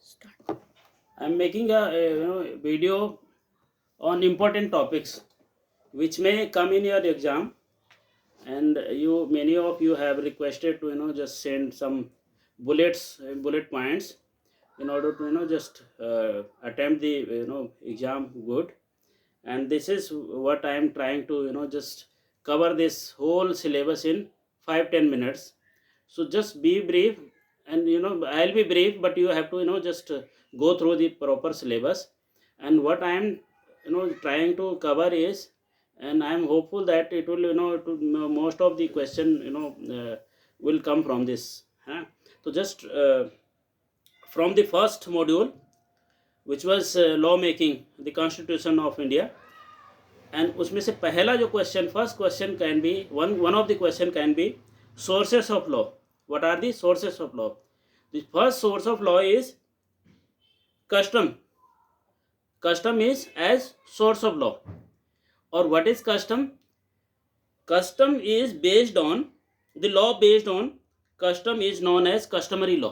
Start. I'm making a video on important topics which may come in your exam, and you many of you have requested to just send some bullet points in order to just attempt the exam good. And this is what I am trying to just cover this whole syllabus in 5-10 minutes. So just be brief, and I'll be brief, but you have to just go through the proper syllabus. And what I am trying to cover is, and I am hopeful that it will most of the question will come from this, huh? So just from the first module, which was law making, the Constitution of India. And उसमें से पहला जो question, first question can be one of the question can be sources of law. What are the sources of law? The first source of law is custom. Custom is as source of law. और what is custom? Custom is based on the law, based on custom is known as customary law.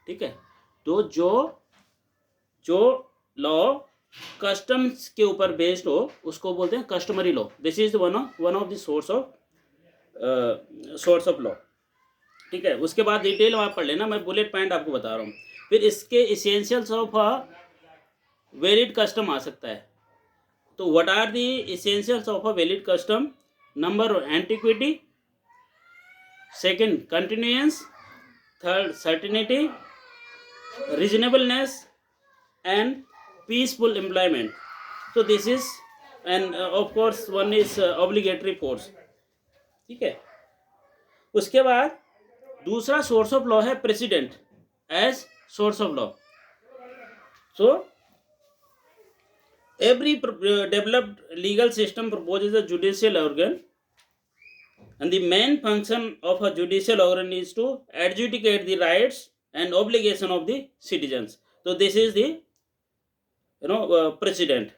ठीक है, तो जो law customs के ऊपर based हो उसको बोलते हैं customary law. This is one of the source of law. ठीक है, उसके बाद डिटेल आप पढ़ लेना, मैं बुलेट पॉइंट आपको बता रहा हूँ. फिर इसके essentials of a valid custom आ सकता है. तो what are the essentials of a valid custom? Number, antiquity. Second, continuance. Third, certainty, reasonableness and peaceful employment. So this is, and of course one is obligatory force. ठीक है, उसके बाद दूसरा source of law है precedent as source of law. So every developed legal system proposes a judicial organ, and the main function of a judicial organ is to adjudicate the rights and obligation of the citizens. So this is the president.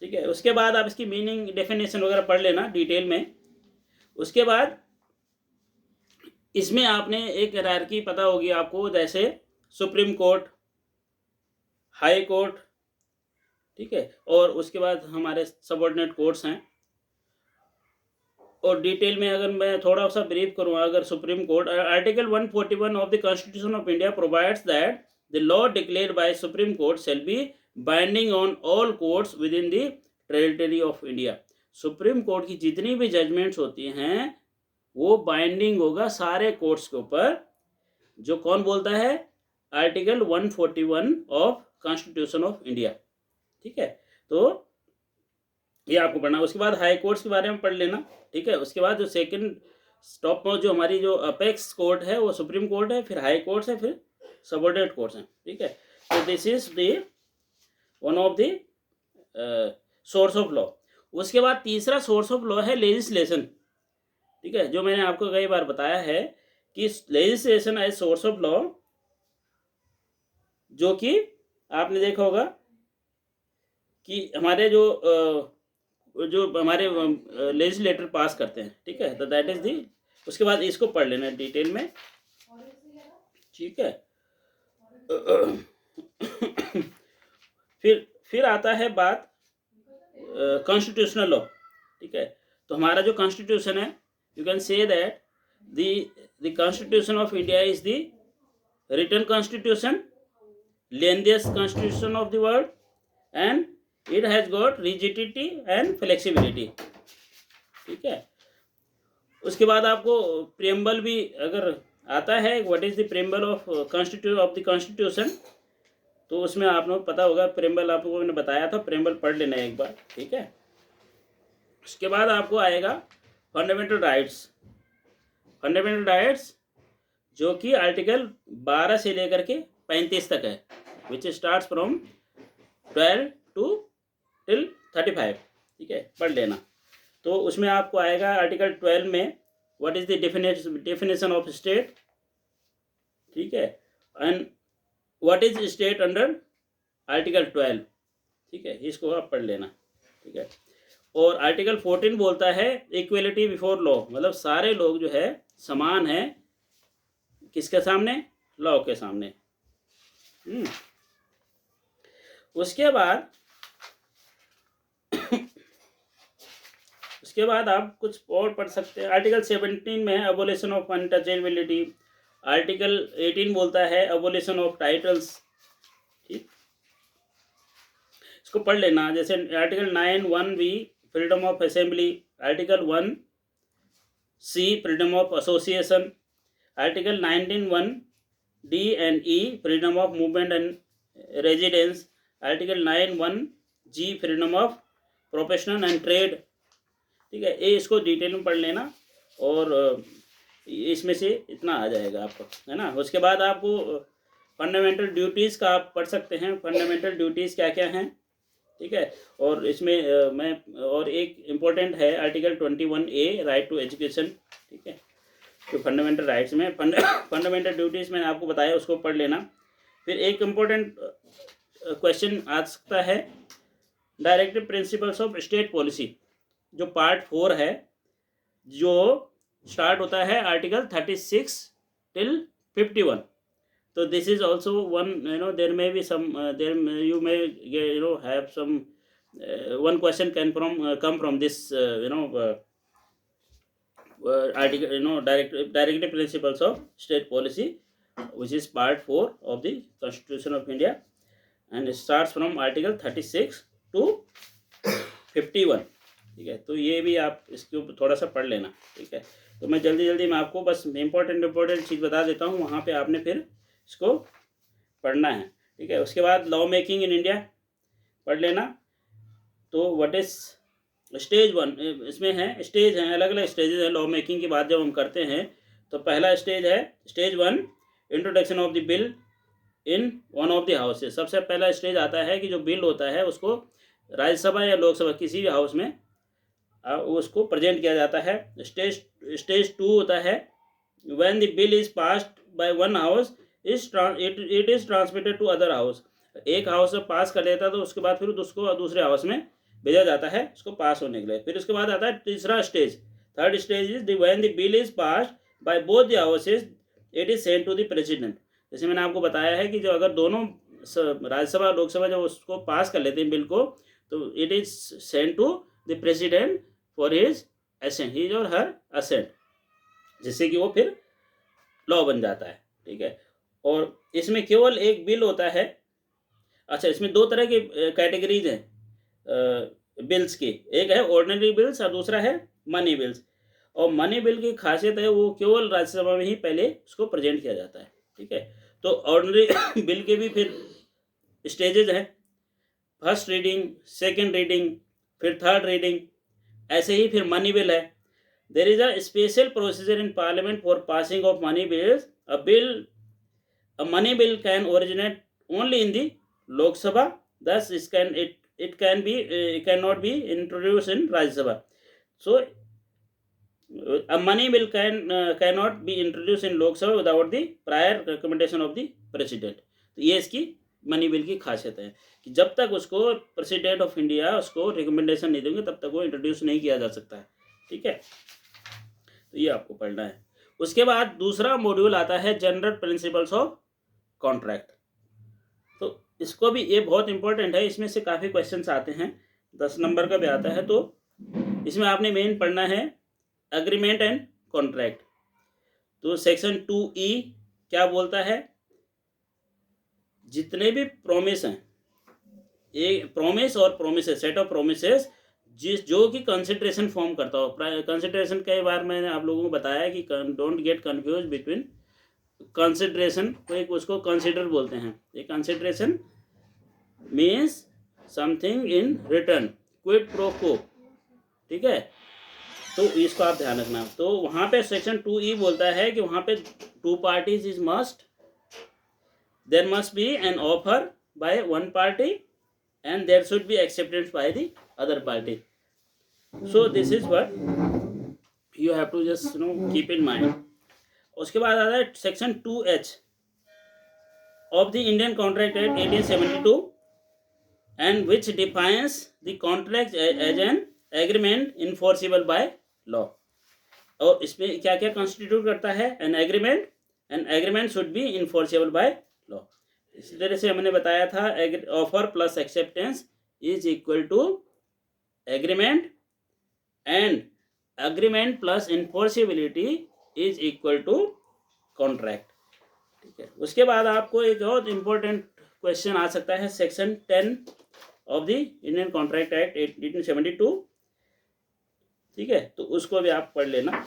ठीक है, उसके बाद आप इसकी meaning, definition वगैरह पढ़ लेना detail में. उसके बाद इसमें आपने एक हायरार्की पता होगी आपको, जैसे सुप्रीम कोर्ट, हाई कोर्ट. ठीक है, और उसके बाद हमारे सबऑर्डिनेट कोर्ट्स हैं. और डिटेल में अगर मैं थोड़ा सा ब्रीफ करूँ, अगर supreme court, article 141 of the constitution of India provides that the law declared by supreme court shall be binding on all courts with in the territory of India. Supreme court की जितनी भी judgements होती हैं वो binding होगा सारे courts के ऊपर. जो कौन बोलता है? Article 141 of constitution of India. ठीक है, तो ये आपको पढ़ना. उसके बाद हाई कोर्ट्स के बारे में पढ़ लेना. ठीक है, उसके बाद जो सेकंड टॉप पर जो हमारी जो अपेक्स कोर्ट है वो सुप्रीम कोर्ट है, फिर हाई कोर्ट्स है, फिर सबऑर्डिनेट कोर्ट्स हैं. ठीक है, तो this is the one of the source of law. उसके बाद तीसरा सोर्स ऑफ लॉ है लेजिस्लेशन. ठीक है, जो मैंने आपको कई बार बताया है कि legislation as source of law, जो कि आपने देखा होगा कि हमारे जो हमारे लेजिस्लेटर पास करते हैं. ठीक है, तो दैट इज दी. उसके बाद इसको पढ़ लेना डिटेल में. ठीक है, फिर आता है बात कॉन्स्टिट्यूशनल लॉ. ठीक है, तो हमारा जो कॉन्स्टिट्यूशन है, you can say that the constitution of India is the written constitution, lengthiest constitution of the world, and it has got rigidity and flexibility. ठीक है, उसके बाद आपको प्रेम्बल भी अगर आता है, what is the preamble of constitution, तो उसमें आपको पता होगा. प्रेम्बल आपको मैंने बताया था, प्रेम्बल पढ़ लेना है एक बार. ठीक है, उसके बाद आपको आएगा फंडामेंटल राइट्स. फंडामेंटल राइट्स जो कि आर्टिकल 12 से लेकर के 35 तक है, which starts from 12 to till 35. ठीक है, पढ़ लेना. तो उसमें आपको आएगा आर्टिकल 12 में what is the definition of state. ठीक है, and what is state under article 12. ठीक है, इसको आप पढ़ लेना. ठीक है, और आर्टिकल 14 बोलता है इक्वलिटी बिफोर लॉ, मतलब सारे लोग जो है समान है किसके सामने? लॉ के सामने. उसके बाद आप कुछ और पढ़ सकते हैं। आर्टिकल 17 में है अबोलिशन ऑफ अनटचेबिलिटी। आर्टिकल 18 बोलता है अबोलिशन ऑफ टाइटल्स। ठीक, इसको पढ़ लेना। जैसे article 9(1)(b) freedom of assembly, article 1(c) freedom of association, article 19(1)(d and e) freedom of movement and residence, article 9(1)(g) freedom of professional and trade. ठीक है, ये इसको डिटेल में पढ़ लेना और इसमें से इतना आ जाएगा आपको, है ना। उसके बाद आपको फंडामेंटल ड्यूटीज़ का आप पढ़ सकते हैं। फंडामेंटल ड्यूटीज़ क्या क्या हैं, ठीक है। और इसमें मैं और एक इम्पोर्टेंट है article 21A right to education. ठीक है, तो फंडामेंटल राइट्स में फंडामेंटल ड्यूटीज़ मैंने आपको बताया, उसको पढ़ लेना। फिर एक इम्पोर्टेंट क्वेश्चन आ सकता है directive principles of state policy, जो पार्ट 4 है, जो स्टार्ट होता है article 36 till 51। So this is also one, there may be some, you may have some, one question can come from this, article, directive principles of state policy, which is part 4 of the Constitution of India, and it starts from article 36 to 51। ठीक है, तो ये भी आप इसके ऊपर थोड़ा सा पढ़ लेना। ठीक है, तो मैं जल्दी मैं आपको बस इम्पोर्टेंट चीज़ बता देता हूँ, वहाँ पे आपने फिर इसको पढ़ना है। ठीक है, उसके बाद लॉ मेकिंग इन इंडिया पढ़ लेना। तो व्हाट इज स्टेज 1, इसमें है स्टेज हैं, अलग अलग स्टेजेस हैं लॉ मेकिंग की बात जब हम करते हैं। तो पहला स्टेज है stage 1, introduction of the bill in one of the houses. सबसे पहला स्टेज आता है कि जो बिल होता है उसको राज्यसभा या लोकसभा किसी भी हाउस में उसको प्रेजेंट किया जाता है। स्टेज 2 होता है when the bill is passed by one house it is transmitted to other house. एक हाउस से पास कर लेता तो उसके बाद फिर उसको दूसरे हाउस में भेजा जाता है उसको पास होने के लिए। फिर उसके बाद आता है तीसरा stage, third stage is when the bill is passed by both the houses it is sent to the president. जैसे मैंने आपको बताया है कि जो अगर दोनों राज्यसभा लोकसभा जब उसको पास कर लेते हैं बिल को, तो it is sent to the president for his assent, his और हर असेंट, जिससे कि वो फिर लॉ बन जाता है। ठीक है, और इसमें केवल एक बिल होता है। अच्छा, इसमें दो तरह के कैटेगरीज हैं बिल्स की, एक है ऑर्डिनरी बिल्स और दूसरा है मनी बिल्स। और मनी बिल की खासियत है वो केवल राज्यसभा में ही पहले उसको प्रेजेंट किया जाता है। ठीक है, तो ऑर्डिनरी बिल के भी फिर स्टेजेज हैं, फर्स्ट रीडिंग, सेकेंड रीडिंग, फिर थर्ड रीडिंग, ऐसे ही फिर मनी बिल है। There is a special procedure in parliament for passing of money bills. A money bill can originate only in the Lok Sabha, thus it cannot be introduced in Rajya Sabha. So a money bill cannot be introduced in Lok Sabha without the prior recommendation of the president। तो ये इसकी money bill की खासियत है कि जब तक उसको प्रेसिडेंट ऑफ इंडिया उसको रिकमेंडेशन नहीं देंगे तब तक वो इंट्रोड्यूस नहीं किया जा सकता है। ठीक है, तो ये आपको पढ़ना है। उसके बाद दूसरा मॉड्यूल आता है जनरल प्रिंसिपल्स ऑफ कॉन्ट्रैक्ट। तो इसको भी, ये बहुत इंपॉर्टेंट है, इसमें से काफ़ी क्वेश्चंस आते हैं, 10 नंबर का भी आता है। तो इसमें आपने मेन पढ़ना है एग्रीमेंट एंड कॉन्ट्रैक्ट। तो सेक्शन 2E क्या बोलता है, जितने भी प्रोमिस हैं, एक प्रोमिस और प्रोमिसेस, सेट ऑफ प्रोमिसेस जो कि कंसिडरेशन फॉर्म करता हो। कंसिडरेशन कई बार मैंने आप लोगों को बताया कि don't get confuse between consideration, कोई उसको कंसिडर बोलते हैं। ये consideration means something in return, quid pro को। ठीक है, तो इसको आप ध्यान रखना। तो वहाँ पे सेक्शन 2E बोलता है कि वहाँ पे two parties is must, there must be an offer by one party and there should be acceptance by the other party. So this is what you have to just keep in mind. उसके बाद आता है section 2H of the Indian Contract Act 1872 and which defines the contract as an agreement enforceable by law। और इसमें क्या क्या constitute करता है, an agreement should be enforceable by law। इसी तरह से हमने बताया था offer plus acceptance is equal to agreement, and agreement plus enforceability is equal to contract. ठीक है, उसके बाद आपको एक और इम्पोर्टेंट क्वेश्चन आ सकता है section 10 of the Indian contract act 1872। ठीक है, तो उसको भी आप पढ़ लेना।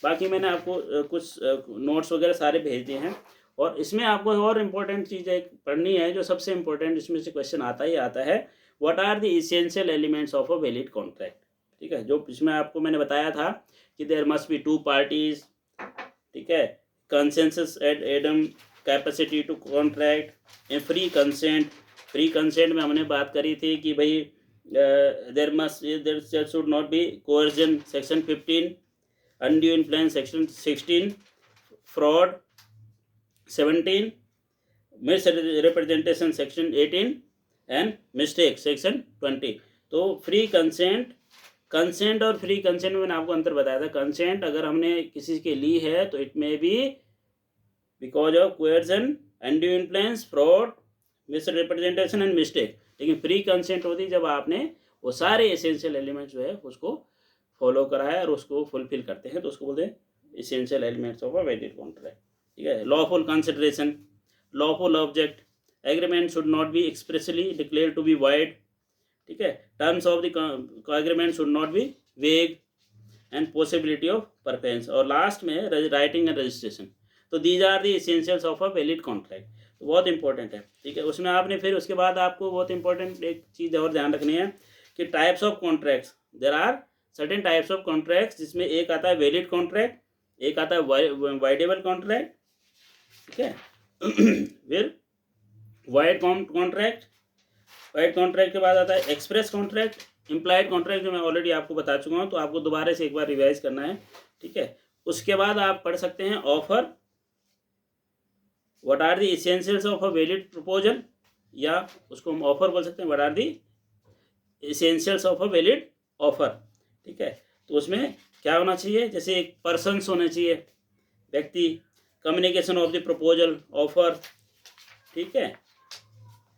बाकी मैंने आपको कुछ नोट्स वगैरह सारे भेज दिए हैं, और इसमें आपको और इम्पोर्टेंट चीज़ एक पढ़नी है, जो सबसे इम्पोर्टेंट इसमें से क्वेश्चन आता ही आता है, what are the essential elements of a valid contract. ठीक है, जो इसमें आपको मैंने बताया था कि there must be two parties, ठीक है, consensus ad idem, capacity to contract, free consent. Free consent में हमने बात करी थी कि भाई there should not be coercion section 15, undue influence section 16, fraud 17, misrepresentation section 18 and mistake section 20। तो फ्री कंसेंट, कंसेंट और फ्री कंसेंट में मैंने आपको अंतर बताया था। कंसेंट अगर हमने किसी के ली है तो it may be because of coercion, undue influence, fraud, misrepresentation and mistake. लेकिन फ्री कंसेंट होती है जब आपने वो सारे एसेंशियल एलिमेंट्स जो है उसको फॉलो करा है और उसको फुलफिल करते हैं, तो उसको बोलते हैं essential elements of a valid contract. ठीक है, lawful consideration, lawful object, agreement should not be expressly declare to be void. ठीक है, terms of the agreement should not be vague, and possibility of performance, और last में writing and registration. तो these are the essentials of a valid contract. तो बहुत important है। ठीक है, उसमें आपने फिर उसके बाद आपको बहुत इंपॉर्टेंट एक चीज़ और ध्यान रखनी है कि types of contracts, there are certain types of contracts, जिसमें एक आता है वैलिड कॉन्ट्रैक्ट, एक आता है वाइडेबल कॉन्ट्रैक्ट। ठीक है, फिर वाइड कॉन्ट्रैक्ट, वाइड कॉन्ट्रैक्ट के बाद आता है एक्सप्रेस कॉन्ट्रैक्ट, इम्प्लाइड कॉन्ट्रैक्ट जो मैं ऑलरेडी आपको बता चुका हूँ, तो आपको दोबारा से एक बार रिवाइज करना है। ठीक है, उसके बाद आप पढ़ सकते हैं offer, what are the essentials of a valid proposal, या उसको हम ऑफर बोल सकते हैं, what are the essentials of a valid offer. ठीक है, तो उसमें क्या होना चाहिए, जैसे एक पर्सन्स होने चाहिए, व्यक्ति, communication of the proposal, offer. ठीक है,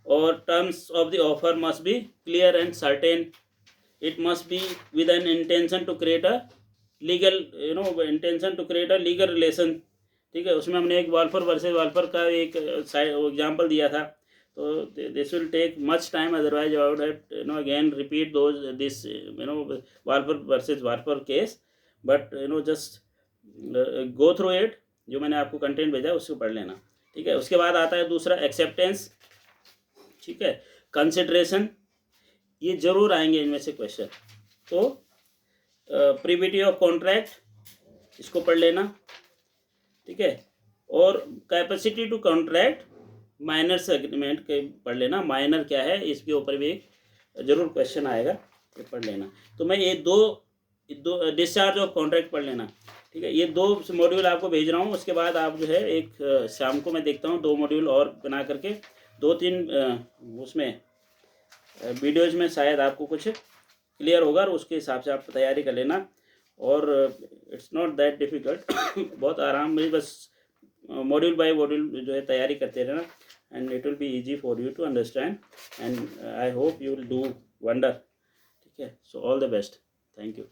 और terms of the offer must be clear and certain, it must be with an intention to create a legal, intention to create a legal relation. ठीक है, उसमें हमने एक वाल्फर वर्सेस वाल्फर का एक एग्जांपल दिया था, तो this will take much time, otherwise I would have again repeat this Balfour versus Balfour case, but just go through it, जो मैंने आपको कंटेंट भेजा उसको पढ़ लेना। ठीक है, उसके बाद आता है दूसरा एक्सेप्टेंस। ठीक है, कंसिडरेशन, ये जरूर आएंगे इनमें से क्वेश्चन। तो प्रीविटी ऑफ कॉन्ट्रैक्ट, इसको पढ़ लेना। ठीक है, और capacity to contract, minors agreement के पढ़ लेना, माइनर क्या है इसके ऊपर भी एक जरूर क्वेश्चन आएगा, ये पढ़ लेना। तो मैं ये दो डिस्चार्ज ऑफ कॉन्ट्रैक्ट पढ़ लेना। ठीक है, ये 2 मॉड्यूल आपको भेज रहा हूँ, उसके बाद आप जो है एक शाम को मैं देखता हूँ 2 मॉड्यूल और बना करके 2-3 उसमें वीडियोज़ में शायद आपको कुछ क्लियर होगा, और उसके हिसाब से आप तैयारी कर लेना। और इट्स नॉट दैट डिफ़िकल्ट, बहुत आराम में, बस मॉड्यूल बाय मॉड्यूल जो है तैयारी करते रहना, and it will be easy for you to understand, and I hope you will do wonder. ठीक है, so all the best, thank you.